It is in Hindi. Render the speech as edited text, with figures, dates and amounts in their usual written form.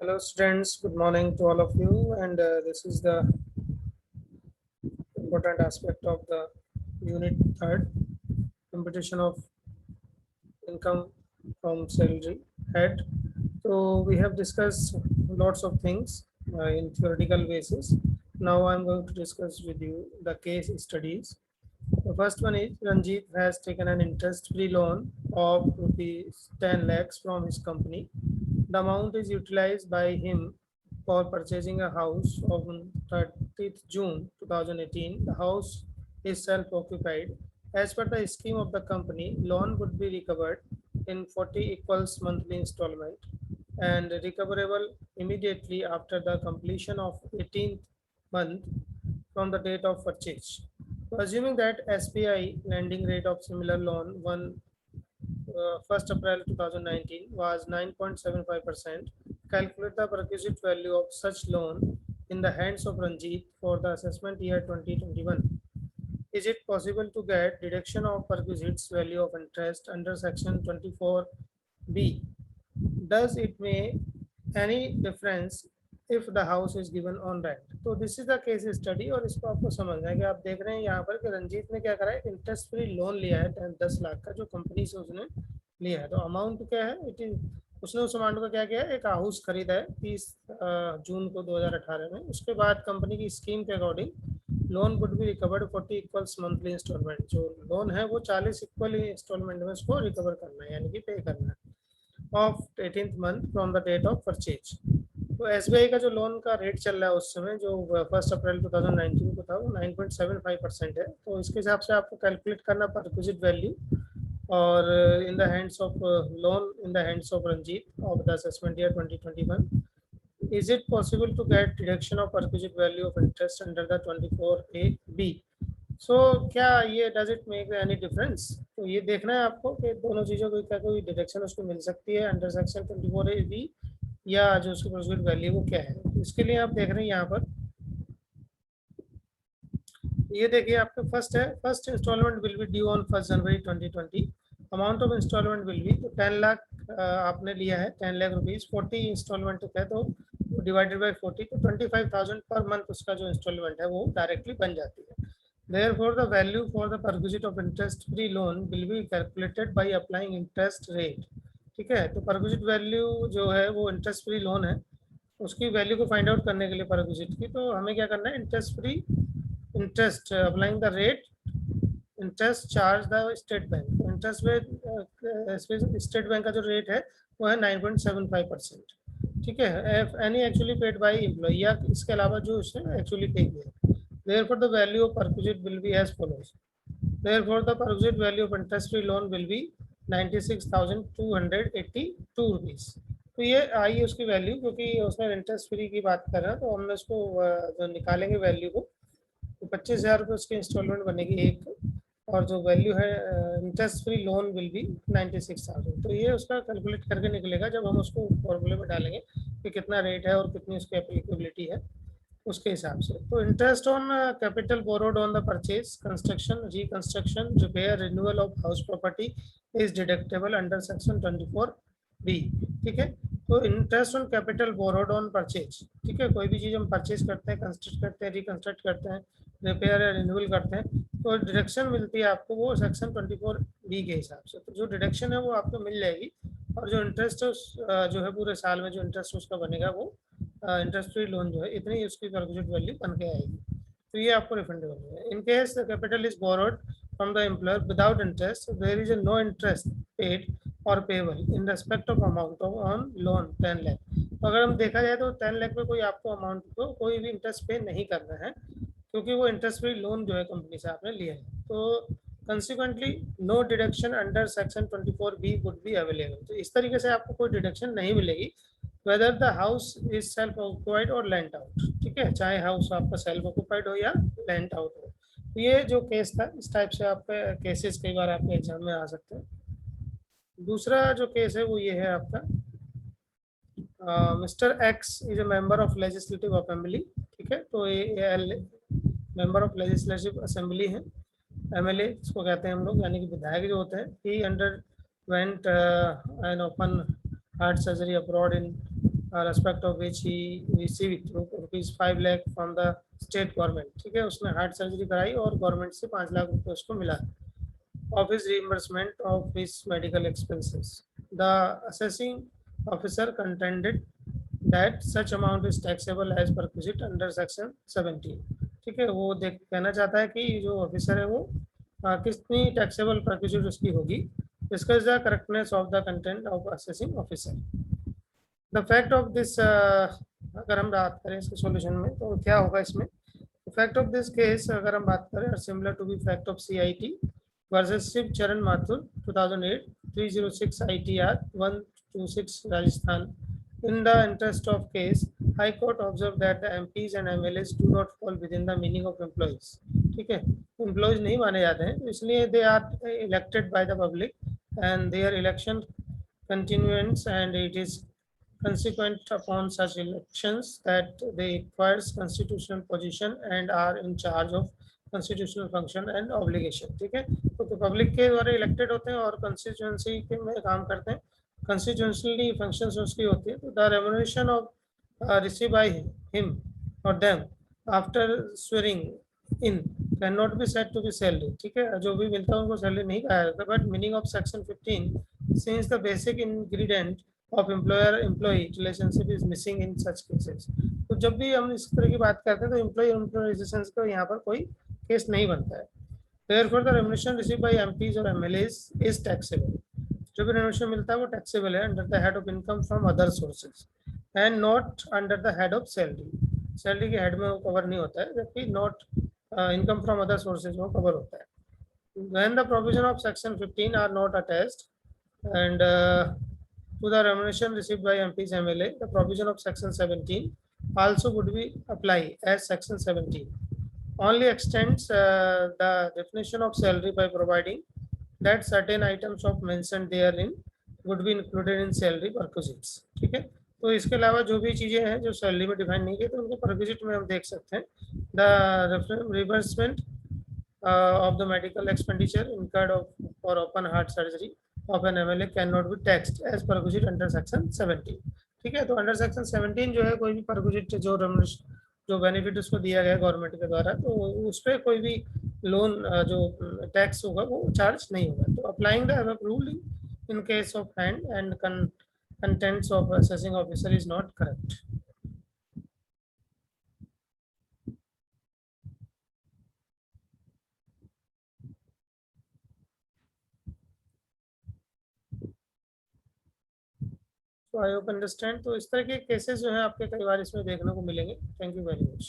Hello students, good morning to all of you, and this is the important aspect of the unit third, computation of income from salary head. So we have discussed lots of things in theoretical basis. Now I'm going to discuss with you the case studies. The first one is Ranjit has taken an interest-free loan of rupees 10 lakhs from his company. The amount is utilized by him for purchasing a house on 30th June 2018. The house is self-occupied. As per the scheme of the company, loan would be recovered in 40 equals monthly installment and recoverable immediately after the completion of 18th month from the date of purchase. So assuming that SBI lending rate of similar loan 1st April 2019 was 9.75%, calculate the perquisite value of such loan in the hands of Ranjit for the assessment year 2021. Is it possible to get deduction of perquisite's value of interest under section 24B? Does it make any difference if the house is given on rent? तो this is the case study और इसको आपको समझना है कि आप देख रहे हैं यहाँ पर कि रंजीत ने क्या करा है, इंटरेस्ट फ्री लोन लिया है 10 लाख का जो कंपनी से उसने लिया है. तो अमाउंट क्या है, इट इज उसने उस अमाउंट को क्या किया है, एक हाउस खरीदा है 30 जून को 2018 में. उसके बाद कंपनी की स्कीम के according loan would be recovered 40 equals monthly instalment. जो लोन है वो 40 इक्वल इंस्टॉलमेंट में उसको रिकवर करना है, यानी कि पे करना है of 18th month from the date of purchase. तो एसबीआई का जो लोन का रेट चल रहा है उस समय जो 1 अप्रैल 2019 को था वो 9.75% है. तो इसके हिसाब से आपको कैलकुलेट करना परक्विजिट वैल्यू और in the hands of loan in the hands of Ranjit of the assessment year 2021. Is it possible to get deduction of perquisite value of interest under the 24A-B? सो क्या ये does it make any difference? तो ये देखना है आपको कि दोनों चीज़ों को क्या कोई डिडक्शन उसको मिल सकती है अंडर सेक्शन 24A-B या जो उसकी परक्विजिट वैल्यू वो क्या है. तो इसके लिए आप देख रहे हैं यहाँ पर ये देखिए आपका फर्स्ट है, first instalment will be due on 1 January 2020. Amount of instalment will be, तो 10 लाख आपने लिया है, 10 लाख रुपीज़ 40 इंस्टॉलमेंट है तो डिवाइडेड बाई 40 तो 25,000 पर मंथ उसका जो इंस्टॉलमेंट है वो डायरेक्टली बन जाती है. Therefore, the value for the perquisite of interest-free loan will be calculated by applying interest rate. ठीक है, तो perquisite वैल्यू जो है वो इंटरेस्ट फ्री लोन है, उसकी वैल्यू को फाइंड आउट करने के लिए परक्विजिट की, तो हमें क्या करना है, interest free interest applying the rate interest charge the state bank. तो इंटरेस्ट स्टेट बैंक का जो रेट है वो है 9.75%. ठीक है, any actually paid by employ या इसके अलावा जो उसने एक्चुअली पे किया. Therefore, the value of perquisite will be as follows. Therefore, the perquisite value of interest-free loan will be 96,282 rupees. तो ये आई उसकी वैल्यू, क्योंकि उसमें इंटरेस्ट फ्री की बात कर रहा है तो हम इसको जो निकालेंगे वैल्यू को, तो 25,000 रुपये उसकी इंस्टॉलमेंट बनेगी एक, और जो वैल्यू है interest free loan will be 96,000. तो ये उसका कैलकुलेट करके निकलेगा जब हम उसको फॉर्मूले में डालेंगे कि कितना रेट है और कितनी उसकी एप्लीकेबिलिटी है उसके हिसाब से. तो interest on capital borrowed on the purchase, construction, reconstruction, repair, renewal of house property is deductible under section 24B. ठीक है, तो interest on capital borrowed on purchase, ठीक है, कोई भी चीज़ हम परचेज करते हैं, कंस्ट्रक्ट करते हैं, रिकंस्ट्रक्ट करते हैं, रिपेयर या रिन्यूअल करते हैं, तो डिडक्शन मिलती है आपको वो सेक्शन 24B के हिसाब से. तो जो डिडक्शन है वो आपको मिल जाएगी, और जो इंटरेस्ट जो है पूरे साल में जो इंटरेस्ट उसका बनेगा वो इंटरेस्ट फ्री लोन जो है इतनी उसकी परक्विजिट वैल्यू बन के आएगी. तो ये आपको रिफंडेबल है. In case the capital is borrowed from the employer without interest, there is no interest paid और payable in respect of amount of on loan 10 lakh. तो अगर हम देखा जाए तो 10 लाख में कोई आपको अमाउंट को कोई भी इंटरेस्ट पे नहीं करना है, क्योंकि वो इंटरेस्ट फ्री लोन जो है कंपनी से आपने लिया है. तो consequently no deduction under section 24B would be available. तो इस तरीके से आपको कोई डिडक्शन नहीं मिलेगी whether the house is self occupied or lent out. ठीक है, चाहे हाउस आपका सेल्फ ऑक्यूपाइड हो या लेंट आउट हो. तो ये जो केस था, इस टाइप से आपके केसेस कई बार आपके एग्जाम में आ सकते हैं. दूसरा जो केस है वो ये है आपका, mister x is a member of legislative assembly. ठीक है, तो ये मेंबर ऑफ लेजिस्लेटिव असेंबली है, MLA इसको कहते हैं हम लोग, यानी कि विधायक जो होते हैं. He underwent an open heart surgery abroad in respect of which he received ₹5 lakh from the state government. ठीक है, उसने हार्ट सर्जरी कराई और गवर्नमेंट से 5 लाख रुपए उसको मिला of his reimbursement of his medical expenses. The assessing officer contended that such amount is taxable as perquisite under section 17। ठीक है, वो देख कहना चाहता है कि जो ऑफिसर है वो कितनी टैक्सेबल परक्विजिट उसकी होगी। Discuss the correctness of the content of assessing officer. The fact of this, अगर हम बात करें इसके सॉल्यूशन में तो क्या होगा इसमें। फैक्ट ऑफ दिस केस अगर हम बात करें, similar to be fact of CIT versus Shiv Charan Mathur 2008 306 ITR 126 Rajasthan। In the interest of case, High Court observed that the MPs and MLAs do not fall within the meaning of employees। ठीक है, एम्प्लॉयज नहीं माने जाते हैं, तो इसलिए they are elected by the public and their election continuance, and it is consequent upon such elections that they acquires constitutional position and are in charge of constitutional function and obligation। ठीक है, तो पब्लिक के द्वारा इलेक्टेड होते हैं और कंस्टिट्यूंसी के में काम करते हैं, कंस्टिट्यूशनली फंक्शंस उसकी होती है। तो the remuneration of receive by him और them after swearing in can not be said to be salary. ठीक है, जो भी मिलता है उनको सैलरी नहीं कहा जाता, but meaning of section 15 since the basic ingredient of employer employee relationship is missing in such cases। तो जब भी हम इस तरह की बात करते हैं तो एम्प्लॉय एम्प्लॉय रिलेशंस का यहाँ पर कोई केस नहीं बनता है। Therefore the remuneration received by MPs or MLAs is taxable। जो भी रेम्युनरेशन मिलता है वो टैक्सेबल है under the head of income from other sources and not under the head of salary. Salary के हेड में वो कवर नहीं होता है, जबकि not income from other sources में कवर होता है। When the provision of section 15 are not attached and to the remuneration received by MPs MLA, the provision of section 17 also would be apply as section 17 only extends the definition of salary by providing that certain items of mentioned therein would be included in salary perquisites। ठीक है, तो इसके अलावा जो भी चीजें हैं जो सैलरी में डिफाइन नहीं की तो उनको परक्विजिट में हम देख सकते हैं। The reimbursement of the medical expenditure incurred for open heart surgery of an MLA cannot be taxed as perquisite under section 17। ठीक है, तो अंडर सेक्शन 17 जो है कोई भी परक्विजिट जो बेनिफिट उसको दिया गया गवर्नमेंट के द्वारा, तो उस पर कोई भी लोन जो टैक्स होगा वो चार्ज नहीं होगा। तो applying the rule in case of hand and contents of assessing officer is not correct. तो आई होप अंडरस्टैंड। तो इस तरह के केसेस जो है आपके कई बार इसमें देखने को मिलेंगे। Thank you very much.